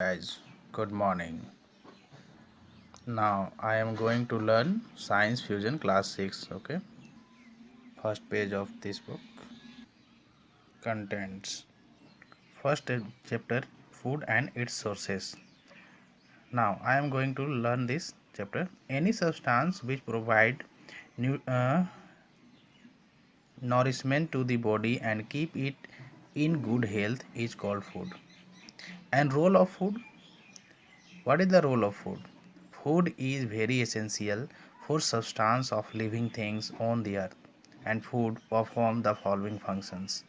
Guys, good morning. Now I am going to learn Science Fusion Class 6. Okay, first page of this book. Contents. First chapter, Food and its sources. Now I am going to learn this chapter. Any substance which provide nu- uh, nourishment to the body and keep it in good health is called food. And role of food. What is the role of food? Food is very essential for substance of living things on the earth and food perform the following functions.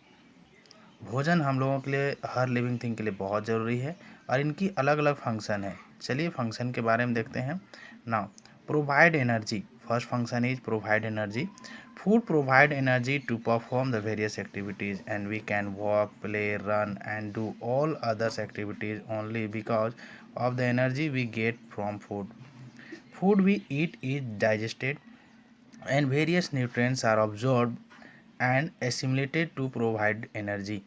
भोजन हम लोगों के लिए हर living thing के लिए बहुत ज़रूरी है और इनकी अलग अलग फंक्शन है। चलिए फंक्शन के बारे में देखते हैं। Now provide energy. First function is provide energy. Food provide energy to perform the various activities and we can walk, play, run and do all others activities only because of the energy we get from food. Food we eat is digested and various nutrients are absorbed and assimilated to provide energy.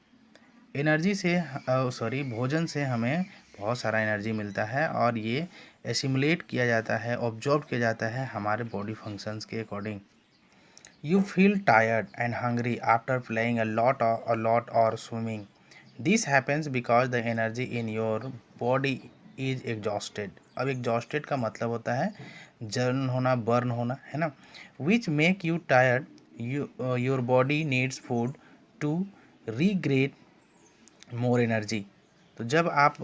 Energy से भोजन से हमें बहुत सारा energy मिलता है और ये एसिमुलेट किया जाता है, ऑब्जॉर्ब किया जाता है हमारे बॉडी फंक्शंस के according. You feel tired and hungry after playing a lot or swimming. This happens because the energy in your body is exhausted. अब exhausted का मतलब होता है जर्न होना, बर्न होना, है ना. Which make you tired. Your body needs food to regenerate more energy. तो जब आप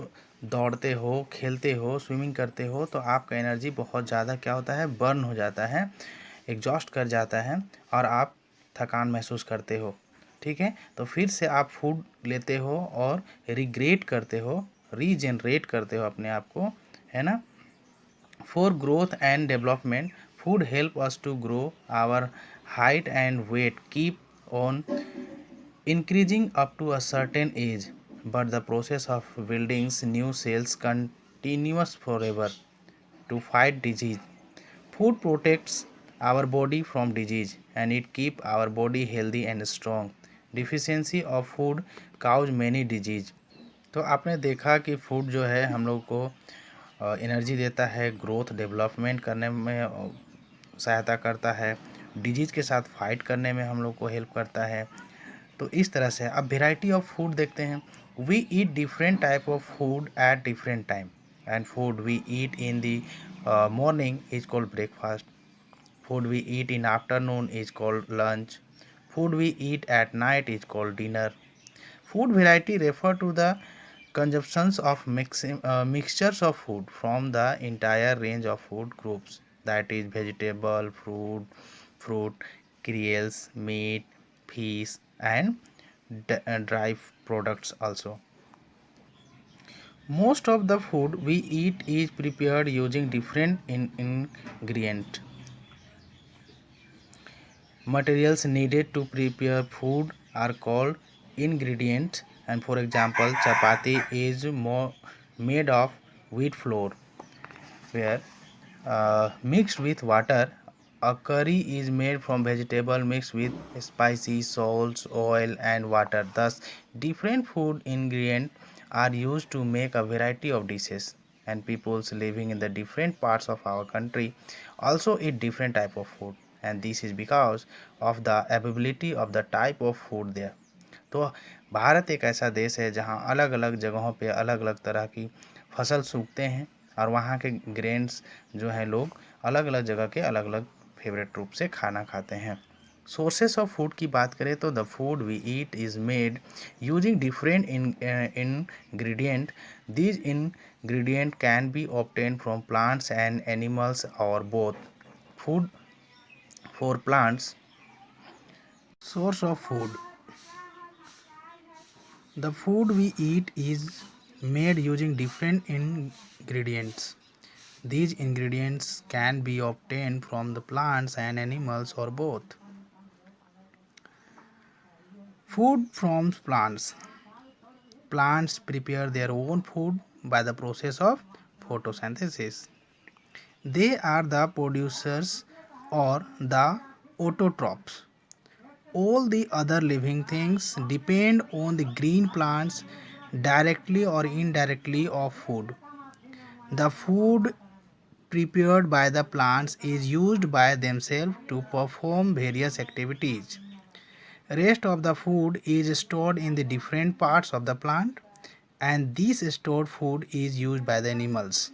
दौड़ते हो, खेलते हो, स्विमिंग करते हो तो आपका एनर्जी बहुत ज़्यादा क्या होता है, बर्न हो जाता है, एग्जॉस्ट कर जाता है और आप थकान महसूस करते हो. ठीक है, तो फिर से आप फूड लेते हो और रिग्रेट करते हो, रीजनरेट करते हो अपने आप को, है ना. For growth and development food help us to grow our height and weight keep on increasing up to a certain age, but the process of building new cells continues forever to fight disease. Food protects our body from disease and it keeps our body healthy and strong. Deficiency of food cause many disease. तो आपने देखा कि food जो है हम लोग को energy देता है, ग्रोथ डेवलपमेंट करने में सहायता करता है, डिजीज़ के साथ फाइट करने में हम लोग को हेल्प करता है. तो इस तरह से अब वेराइटी ऑफ फूड देखते हैं. We eat different type of food at different time and food we eat in the morning is called breakfast. Food we eat in afternoon is called lunch. Food we eat at night is called dinner. Food variety refer to the consumptions of mixtures of food from the entire range of food groups, that is vegetable, fruit, cereals, meat, fish and dry products also. Most of the food we eat is prepared using different ingredient. Materials needed to prepare food are called ingredients, and for example chapati is made of wheat flour where mixed with water. A curry is made from vegetable mixed with spices, salts, oil and water. Thus different food ingredients are used to make a variety of dishes, and peoples living in the different parts of our country also eat different type of food, and this is because of the availability of the type of food there. तो भारत एक ऐसा देश है जहाँ अलग अलग जगहों पे अलग अलग तरह की फसल सूखते हैं और वहाँ के ग्रेन्स जो हैं लोग अलग अलग जगह के अलग अलग फेवरेट रूप से खाना खाते हैं. सोर्सेस ऑफ फूड की बात करें तो the food we eat is made using different ingredient. These ingredient can be obtained from plants and animals or both. Food for plants. Source of food. The food we eat is made using different ingredients. These ingredients can be obtained from the plants and animals or both. Food from plants. Plants prepare their own food by the process of photosynthesis. They are the producers or the autotrophs. All the other living things depend on the green plants directly or indirectly of food. The food prepared by the plants is used by themselves to perform various activities. Rest of the food is stored in the different parts of the plant, and this stored food is used by the animals.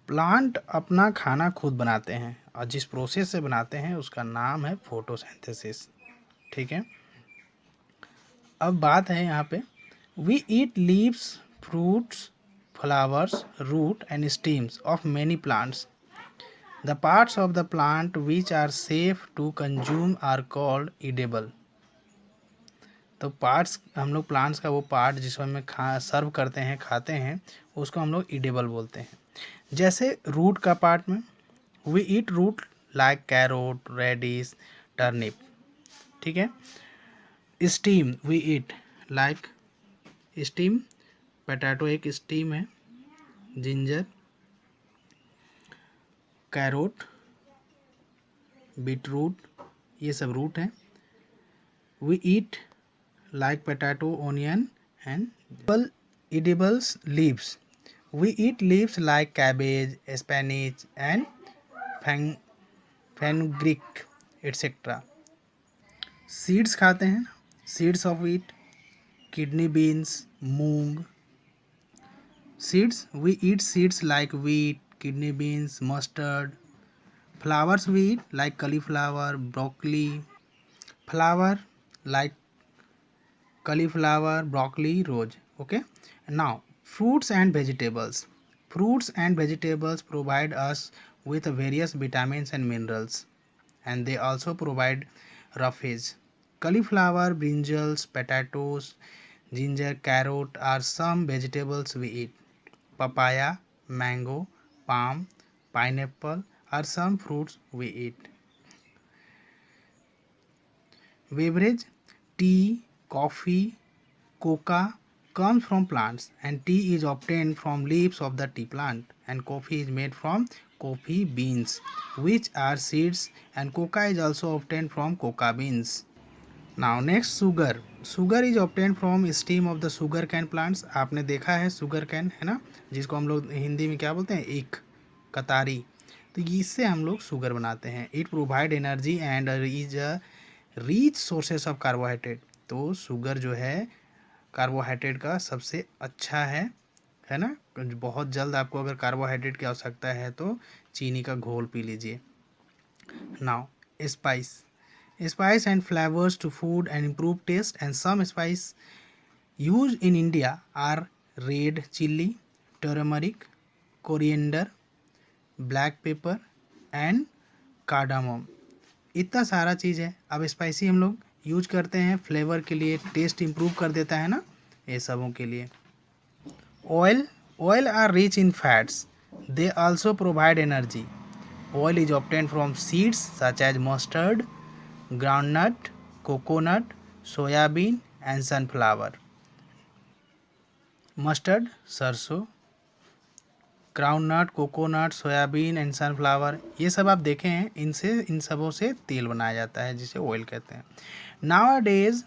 Plant अपना खाना खुद बनाते हैं और जिस process से बनाते हैं उसका नाम है फोटोसिंथेसिस। ठीक है, अब बात है यहाँ पे, we eat leaves, fruits, flowers, root and stems of many plants. The parts of the plant which are safe to consume are called edible. तो पार्ट्स, हम लोग प्लांट्स का वो पार्ट जिसको हमें सर्व करते हैं, खाते हैं, उसको हम लोग ईडेबल बोलते हैं। जैसे रूट का पार्ट में, we eat root like carrot, radish, turnip. ठीक है, stem we eat like stem, potato एक स्टीम है, जिंजर, कैरोट, बीटरूट, ये सब रूट हैं। We eat like potato, onion and edibles leaves. We eat leaves like cabbage, spinach and fenugreek etc. Seeds खाते हैं, seeds of wheat, kidney beans, moong. Seeds, we eat seeds like wheat, kidney beans, mustard. Flowers we eat like cauliflower, broccoli. Flower like cauliflower, broccoli, rose. Okay, now fruits and vegetables. Fruits and vegetables provide us with various vitamins and minerals, and they also provide roughage. Cauliflower, brinjals, potatoes, ginger, carrot are some vegetables we eat. Papaya, mango, palm, pineapple are some fruits we eat. Beverage, tea, coffee, coca comes from plants, and tea is obtained from leaves of the tea plant, and coffee is made from coffee beans, which are seeds, and coca is also obtained from coca beans. Now next, sugar. Sugar is obtained from steam of the sugar cane plants. आपने देखा है sugar cane, है ना, जिसको हम लोग हिंदी में क्या बोलते हैं, एक कतारी। तो इससे हम लोग शुगर बनाते हैं। It provide energy and is a reach sources of carbohydrate. तो शुगर जो है कार्बोहाइड्रेट का सबसे अच्छा है ना। बहुत जल्द आपको अगर कार्बोहाइड्रेट की आवश्यकता है तो चीनी का घोल पी लीजिए। Now spice and flavors to food and improve taste, and some spice used in India are red chili, turmeric, coriander, black pepper and cardamom। इतना सारा चीज़ है। अब स्पाइसी हम लोग यूज करते हैं फ्लेवर के लिए, टेस्ट इम्प्रूव कर देता है ना, ये सबों के लिए। Oil are rich in fats, they also provide energy. Oil is obtain from seeds such as mustard, groundnut, coconut, soybean and sunflower. Mustard सरसों, groundnut, coconut, soybean and sunflower, ये सब आप देखे हैं, इन सबों से तेल बनाया जाता है जिसे ऑयल कहते हैं। Nowadays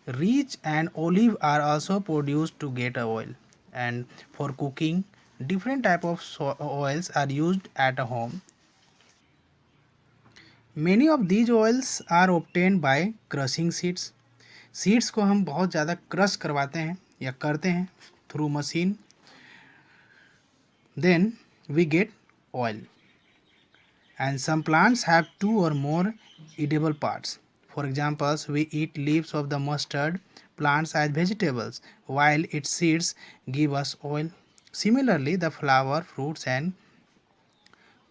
rich and olive are also produced to get oil and for cooking different type of oils are used at a home. Many of these oils are obtained by crushing seeds. Seeds को हम बहुत ज़्यादा crush करवाते हैं या करते हैं through machine, then we get oil. And some plants have 2 or more edible parts. For example, we eat leaves of the mustard plants as vegetables, while its seeds give us oil. Similarly, the flower, fruits and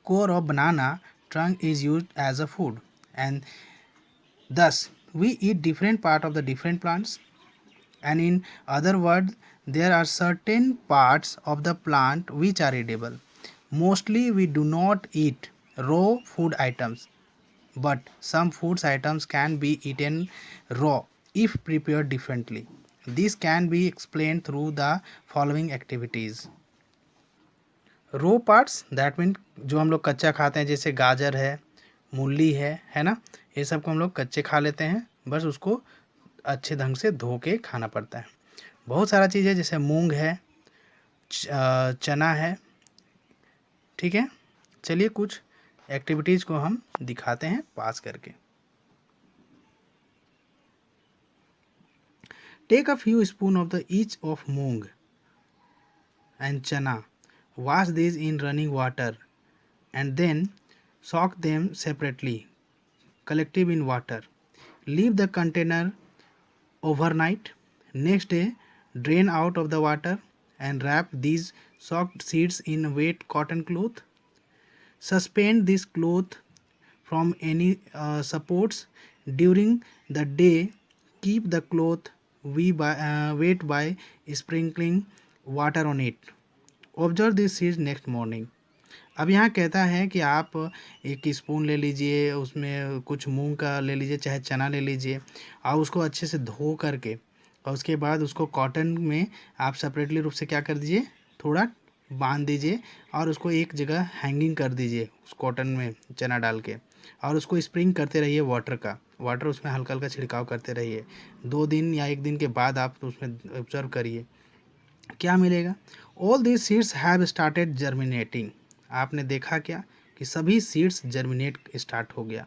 core of banana trunk is used as a food, and thus we eat different part of the different plants. And in other words, there are certain parts of the plant which are edible. Mostly we do not eat raw food items, but some food items can be eaten raw if prepared differently. This can be explained through the following activities. Raw parts that mean जो हम लोग कच्चा खाते हैं, जैसे गाजर है, मूली है ना, ये सब को हम लोग कच्चे खा लेते हैं, बस उसको अच्छे ढंग से धो के खाना पड़ता है। बहुत सारा चीज़ है, जैसे मूंग है, चना है, ठीक है। चलिए कुछ एक्टिविटीज़ को हम दिखाते हैं पास करके। Take a few spoon of the each of moong and chana, wash these in running water and then soak them separately, collective in water. Leave the container overnight. Next day, drain out of the water and wrap these soaked seeds in a wet cotton cloth. Suspend this cloth from any supports during the day. Keep the cloth wet by sprinkling water on it. Observe this seeds next morning. अब यहाँ कहता है कि आप एक spoon ले लीजिए, उसमें कुछ मूंग का ले लीजिए, चाहे चना ले लीजिए, और उसको अच्छे से धो करके, और उसके बाद उसको कॉटन में आप सेपरेटली रूप से क्या कर दीजिए, थोड़ा बांध दीजिए, और उसको एक जगह हैंगिंग कर दीजिए उस कॉटन में चना डाल के, और उसको स्प्रिंग करते रहिए वाटर उसमें हल्का हल्का छिड़काव करते रहिए। 2 दिन या 1 दिन के बाद आप उसमें ऑब्जर्व करिए क्या मिलेगा। All these seeds have started germinating. आपने देखा क्या कि सभी सीड्स जर्मिनेट स्टार्ट हो गया।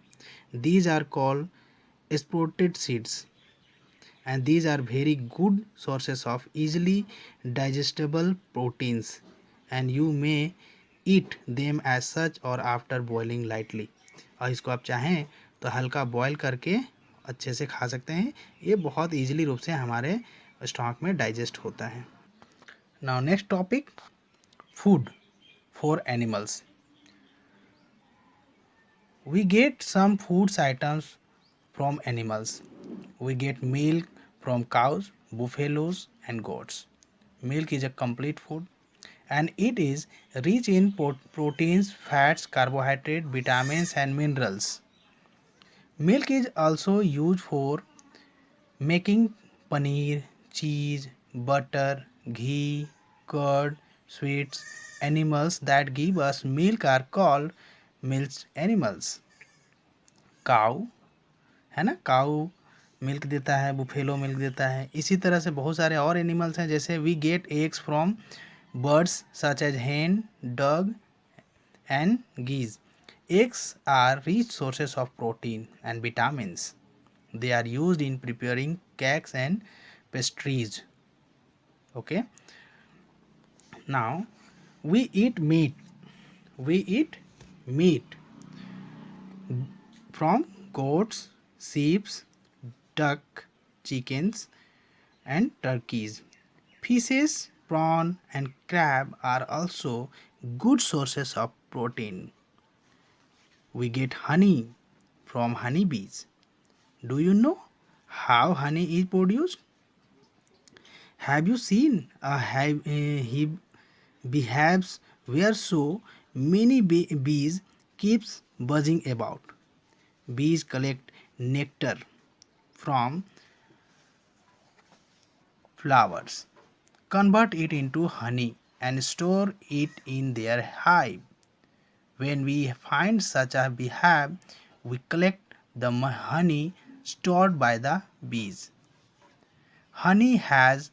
These are called sprouted seeds and these are very good sources of easily digestible proteins and you may eat them as such और after boiling lightly. और इसको आप चाहें तो हल्का बॉयल करके अच्छे से खा सकते हैं। ये बहुत ईजिली रूप से हमारे स्टॉक में डाइजेस्ट होता है। Now next topic, food for animals. We get some foods items from animals. We get milk from cows, buffaloes and goats. Milk is a complete food and it is rich in proteins, fats, carbohydrates, vitamins and minerals. Milk is also used for making paneer, cheese, butter, ghee, curd, sweets. Animals that give us milk are called milk animals. काऊ है ना, काऊ milk देता है, buffalo milk देता है। इसी तरह से बहुत सारे और एनिमल्स हैं, जैसे we get eggs from birds such as hen, duck and geese. Eggs are rich sources of protein and vitamins. They are used in preparing cakes and pastries. Okay. Now we eat meat. We eat meat from goats, sheep, duck, chickens, and turkeys. Fishes, prawn, and crab are also good sources of protein. We get honey from honeybees. Do you know how honey is produced? Have you seen a beehives where so many bees keeps buzzing about? Bees collect nectar from flowers, convert it into honey and store it in their hive. When we find such a beehive, we collect the honey stored by the bees. Honey has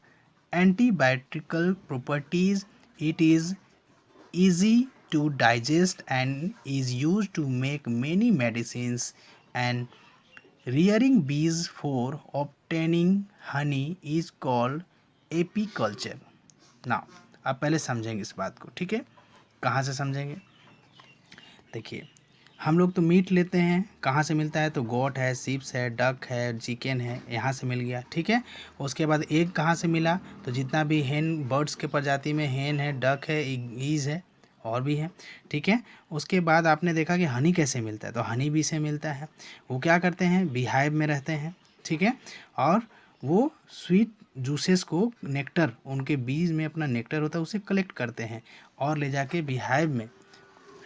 antibiotical properties. It is easy to digest and is used to make many medicines, and rearing bees for obtaining honey is called apiculture. Now अब पहले समझेंगे इस बात को, ठीक है। कहाँ से समझेंगे, देखिए हम लोग तो मीट लेते हैं, कहाँ से मिलता है, तो गोट है, सीप्स है, डक है, चिकन है, यहाँ से मिल गया, ठीक है। उसके बाद एग कहाँ से मिला, तो जितना भी हेन बर्ड्स के प्रजाति में हेन है, डक है, ईज है, और भी है, ठीक है। उसके बाद आपने देखा कि हनी कैसे मिलता है, तो हनी बी से मिलता है। वो क्या करते हैं, बीहाइव में रहते हैं, ठीक है, और वो स्वीट जूसेस को, नेक्टर, उनके बीज में अपना नेक्टर होता है, उसे कलेक्ट करते हैं और ले जाके बीहाइव में,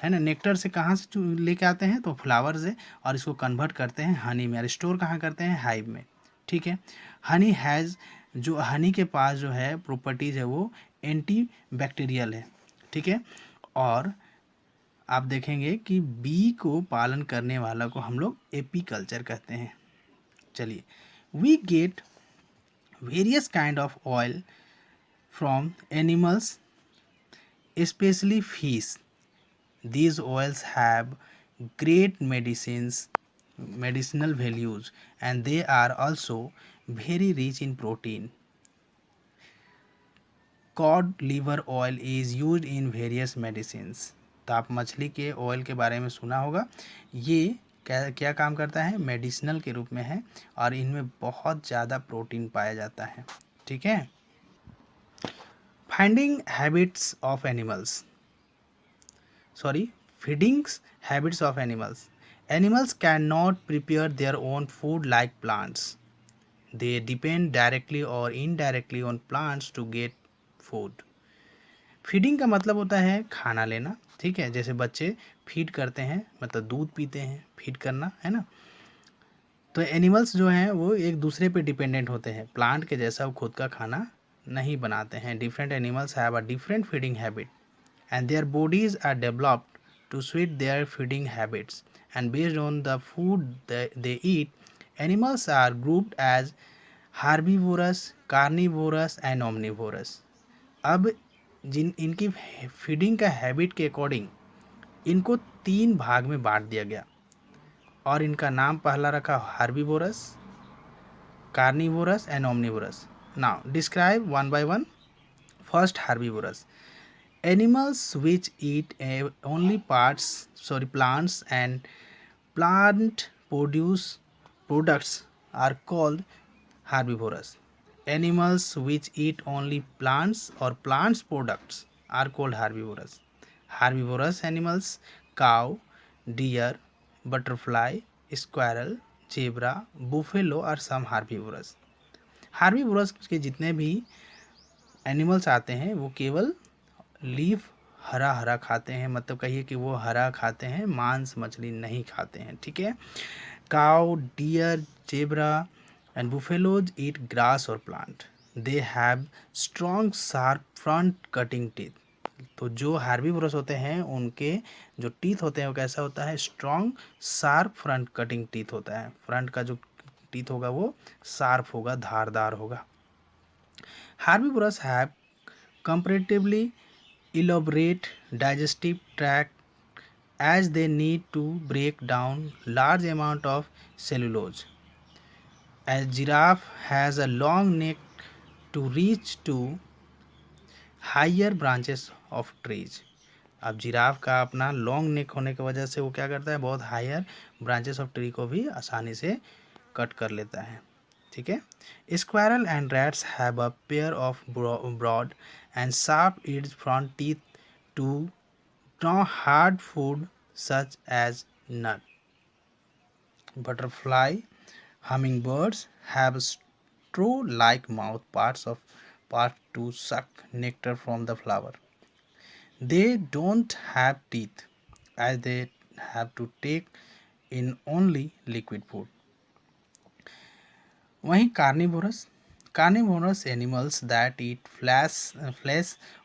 है ना, नेक्टर से कहाँ से लेके आते हैं, तो फ्लावर से, और इसको कन्वर्ट करते हैं हनी में, और स्टोर कहाँ करते हैं, हाइव में, ठीक है। हनी हैज़, जो हनी के पास जो है प्रॉपर्टीज़ है वो एंटी बैक्टीरियल है, ठीक है। और आप देखेंगे कि बी को पालन करने वाला को हम लोग एपीकल्चर कहते हैं। चलिए, we get Various kind of oil from animals, especially fish. These oils have great medicinal values, and they are also very rich in protein. Cod liver oil is used in various medicines. तो आप मछली के oil के बारे में सुना होगा। ये क्या क्या काम करता है, मेडिसिनल के रूप में है, और इनमें बहुत ज़्यादा प्रोटीन पाया जाता है। ठीक है। Finding habits of animals, sorry, feedings habits of animals. Animals can not prepare their own food like plants. They depend directly और indirectly on plants to get food. Feeding का मतलब होता है खाना लेना। ठीक है, जैसे बच्चे फीड करते हैं, मतलब दूध पीते हैं, फीड करना है ना। तो एनिमल्स जो हैं वो एक दूसरे पे डिपेंडेंट होते हैं, प्लांट के जैसा वो खुद का खाना नहीं बनाते हैं। Different animals have a different feeding habit and their bodies are developed to suit their feeding habits, and based on the food they eat, animals are grouped as herbivorous, carnivorous and omnivorous. अब जिन इनकी feeding का habit के according इनको 3 भाग में बांट दिया गया, और इनका नाम पहला रखा herbivorous, carnivorous and omnivorous. Now describe one by one. First, herbivorous. Animals which eat only plants and plant products are called herbivorous. Animals which eat only plants or plants products are called herbivorous. Herbivorous animals: cow, deer, butterfly, squirrel, zebra, buffalo are some herbivorous. Herbivorous के जितने भी animals आते हैं वो केवल leaf हरा हरा खाते हैं, मतलब कहिए कि वो हरा खाते हैं, मांस मछली नहीं खाते हैं। ठीक है। Cow, deer, zebra and buffaloes eat grass और plant. They have strong sharp front cutting teeth. तो जो हार्बीवोरस होते हैं उनके जो टीथ होते हैं वो कैसा होता है, strong sharp front cutting teeth होता है। फ्रंट का जो टीथ होगा वो शार्प होगा, धारदार होगा। Herbivores have comparatively elaborate digestive tract as they need to break down large amount of cellulose. A giraffe has a long neck to reach to higher branches of trees. अब giraffe का अपना long neck होने की वजह से वो क्या करता है, बहुत हायर ब्रांचेस ऑफ ट्री को भी आसानी से कट कर लेता है। ठीक है। Squirrel and rats have a pair of broad and sharp edged front teeth to gnaw hard food such as nut. Butterfly, hummingbirds have straw-like mouth parts to suck nectar from the flower. They don't have teeth as they have to take in only liquid food. वहीं carnivorous animals that eat flesh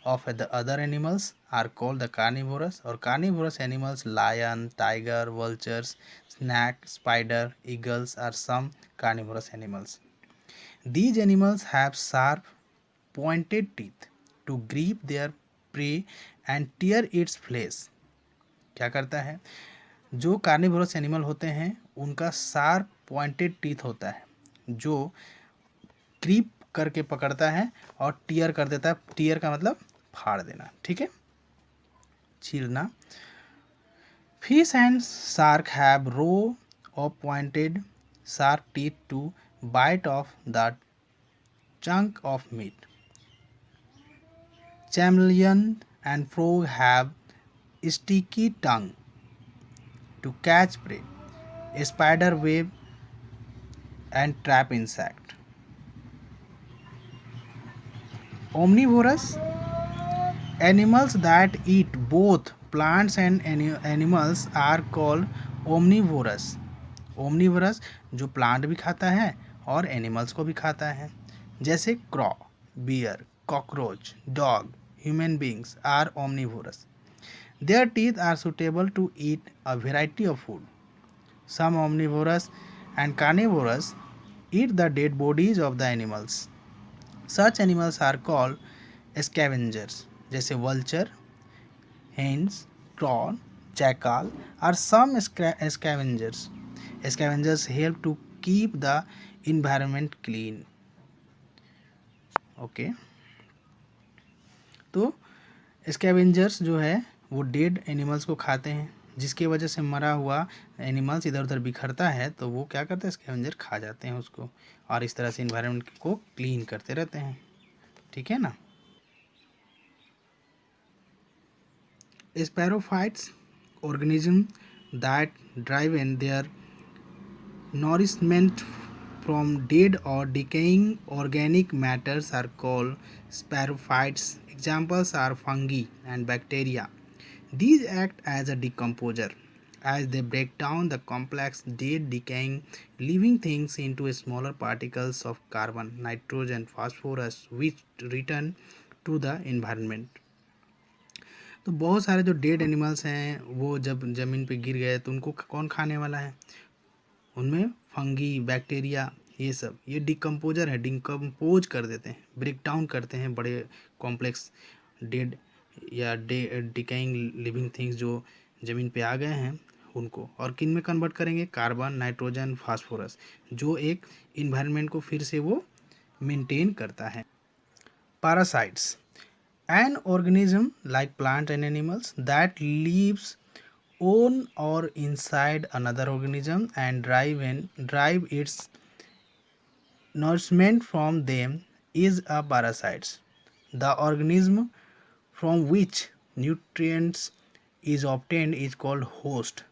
of the other animals are called the carnivorous. और carnivorous animals lion, tiger, vultures, snake, spider, eagles are some carnivorous animals. These animals have sharp pointed teeth to grip their prey and tear its flesh. क्या करता है, जो carnivorous animal होते हैं उनका sharp pointed teeth होता है जो क्रीप करके पकड़ता है और टीयर कर देता है। टीयर का मतलब फाड़ देना। ठीक है, चीरना। Fish and shark have row of pointed sharp teeth to bite off the chunk of meat. Chameleon and frog have sticky tongue to catch prey, spider web and trap insect. Omnivorous animals that eat both plants and animals are called omnivorous. Omnivorous जो plant भी खाता है और animals को भी खाता है, जैसे crow, bear, cockroach, dog, human beings are omnivorous. Their teeth are suitable to eat a variety of food. Some omnivorous and carnivorous eat the dead bodies of the animals. Such animals are called scavengers. जैसे vulture, hens, crawl, jackal are some scavengers. Scavengers help to keep the environment clean. Okay. तो scavengers जो है वो dead animals को खाते हैं, जिसकी वजह से मरा हुआ एनिमल्स इधर उधर बिखरता है, तो वो क्या करते हैं, स्कैवेंजर खा जाते हैं उसको, और इस तरह से इन्वायरमेंट को क्लीन करते रहते हैं। ठीक है ना। स्पैरोफाइट्स organism that derive their nourishment from dead or decaying organic matters are called spirophytes. Examples are fungi and bacteria. These act as a decomposer as they break down the complex dead decaying living things into smaller particles of carbon, nitrogen, phosphorus which return to the environment. तो बहुत सारे जो dead animals हैं वो जब ज़मीन पे गिर गए तो उनको कौन खाने वाला है, उनमें फंगी, बैक्टीरिया, ये सब ये डिकम्पोजर है, डिकम्पोज कर देते हैं, ब्रेक डाउन करते हैं बड़े कॉम्प्लेक्स डेड या डिकेइंग लिविंग थिंग्स जो ज़मीन पे आ गए हैं उनको, और किन में कन्वर्ट करेंगे, कार्बन, नाइट्रोजन, फास्फोरस, जो एक इन्वायरमेंट को फिर से वो मेंटेन करता है। Parasites an organism like plant and animals that lives on or inside another organism and drive its nourishment from them is a parasite. The organism from which nutrients is obtained is called host.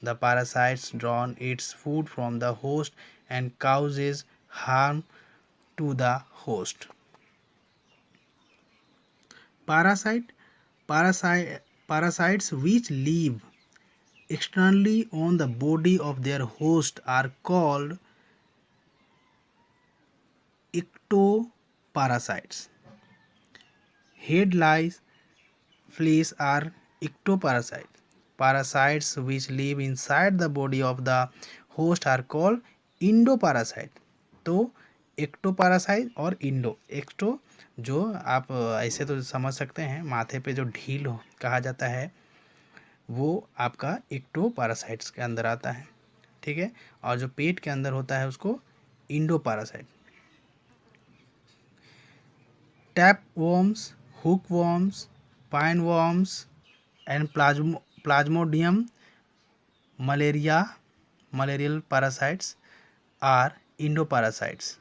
The parasites draw its food from the host and causes harm to the host. Parasites which live externally on the body of their host are called ectoparasites. Head lice, fleas are ectoparasites. Parasites which live inside the body of the host are called endoparasite. तो एक्टोपारासाइट और ecto जो आप ऐसे तो समझ सकते हैं, माथे पे जो ढील कहा जाता है वो आपका एक्टोपारासाइट्स के अंदर आता है। ठीक है, और जो पेट के अंदर होता है उसको endoparasite. Tape worms, hook worms, pin worms and plasmodium malarial parasites are endoparasites.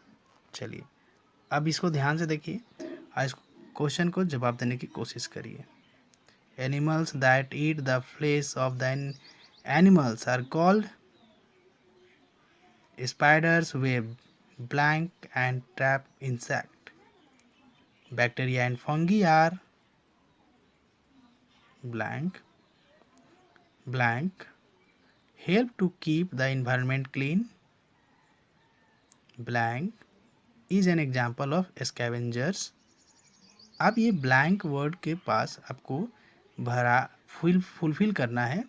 चलिए अब इसको ध्यान से देखिए, आज क्वेश्चन को जवाब देने की कोशिश करिए। Animals that eat the flesh of the animals are called spiders, web, blank and trap insect. Bacteria and fungi are blank help to keep the environment clean. Blank is an example of scavengers. अब ये blank word के पास आपको fulfil करना है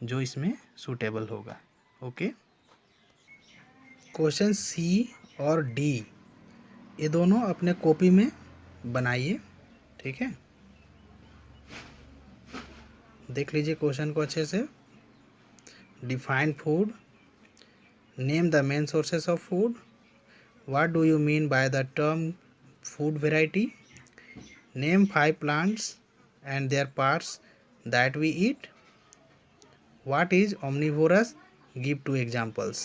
जो इसमें suitable होगा। Okay, question सी और डी ये दोनों अपने कॉपी में बनाइए। ठीक है, देख लीजिए क्वेश्चन को अच्छे से। Define food, name the main sources of food, what do you mean by the term food variety, name 5 plants and their parts that we eat, what is omnivorous, give 2 examples.